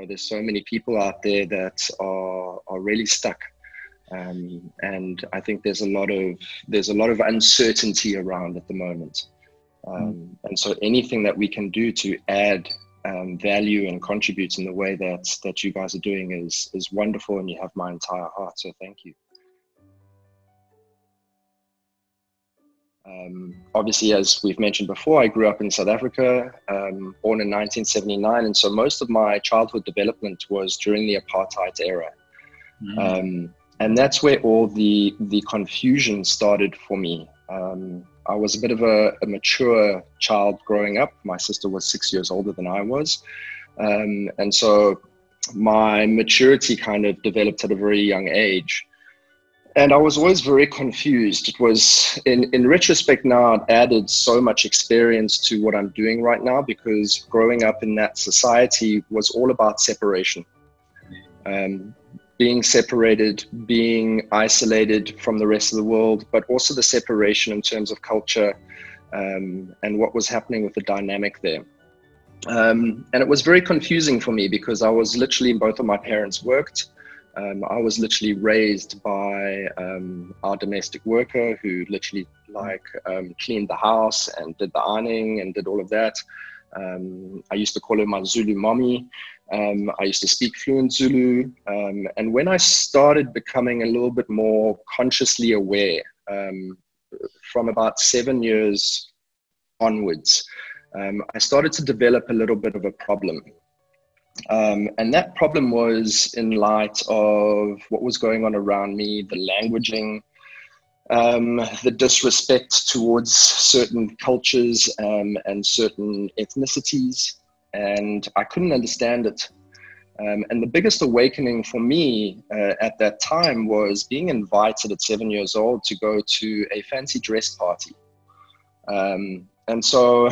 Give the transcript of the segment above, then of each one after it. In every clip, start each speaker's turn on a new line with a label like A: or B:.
A: there's so many people out there that are really stuck. And I think there's a lot of uncertainty around at the moment. And so anything that we can do to add value and contribute in the way that you guys are doing is wonderful, and you have my entire heart. So thank you. Obviously, as we've mentioned before, I grew up in South Africa, born in 1979, and so most of my childhood development was during the apartheid era. And that's where all the confusion started for me. I was a bit of a mature child growing up. My sister was 6 years older than I was. And so my maturity kind of developed at a very young age. And I was always very confused. It was, in retrospect now, it added so much experience to what I'm doing right now, because growing up in that society was all about separation. Being separated, being isolated from the rest of the world, but also the separation in terms of culture and what was happening with the dynamic there. And it was very confusing for me, because I was literally, both of my parents worked. I was literally raised by our domestic worker, who literally cleaned the house and did the ironing and did all of that. I used to call her my Zulu mommy. I used to speak fluent Zulu. And when I started becoming a little bit more consciously aware, from about 7 years onwards, I started to develop a little bit of a problem. And that problem was in light of what was going on around me, the languaging, the disrespect towards certain cultures and certain ethnicities, and I couldn't understand it. And the biggest awakening for me at that time was being invited at 7 years old to go to a fancy dress party. And so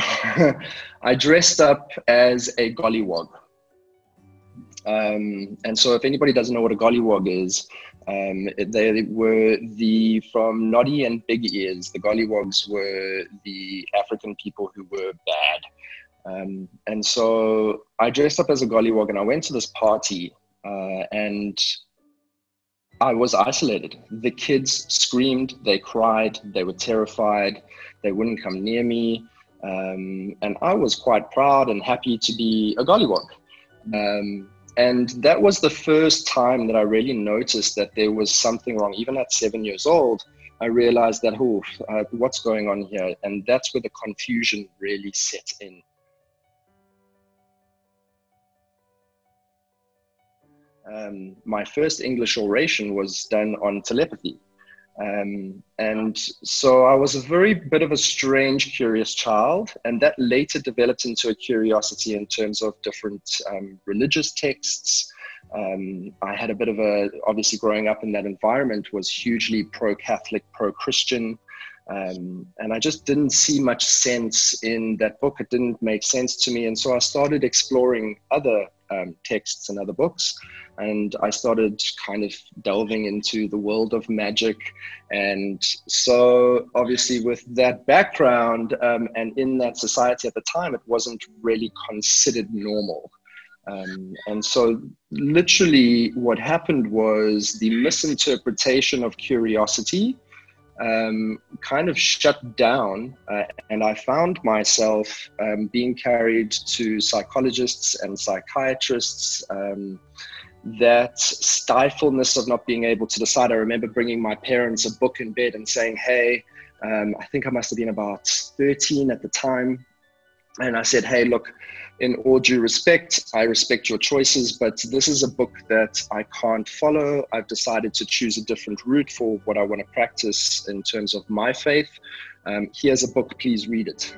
A: I dressed up as a gollywog. And so if anybody doesn't know what a gollywog is, they were from Noddy and Big Ears. The gollywogs were the African people who were bad. And so I dressed up as a gollywog, and I went to this party, and I was isolated. The kids screamed, they cried, they were terrified, they wouldn't come near me. And I was quite proud and happy to be a gollywog. And that was the first time that I really noticed that there was something wrong. Even at 7 years old, I realized that, what's going on here? And that's where the confusion really set in. My first English oration was done on telepathy. And so I was a very bit of a strange, curious child, and that later developed into a curiosity in terms of different religious texts. I had a bit of obviously growing up in that environment, was hugely pro-Catholic, pro-Christian, and I just didn't see much sense in that book. It didn't make sense to me, and so I started exploring other texts and other books. And I started kind of delving into the world of magic. And so obviously with that background and in that society at the time, it wasn't really considered normal. And so literally what happened was the misinterpretation of curiosity kind of shut down, and I found myself being carried to psychologists and psychiatrists. That stifleness of not being able to decide. I remember bringing my parents a book in bed and saying, hey, I think I must have been about 13 at the time. And I said, hey, look, in all due respect, I respect your choices, but this is a book that I can't follow. I've decided to choose a different route for what I want to practice in terms of my faith. Here's a book, please read it.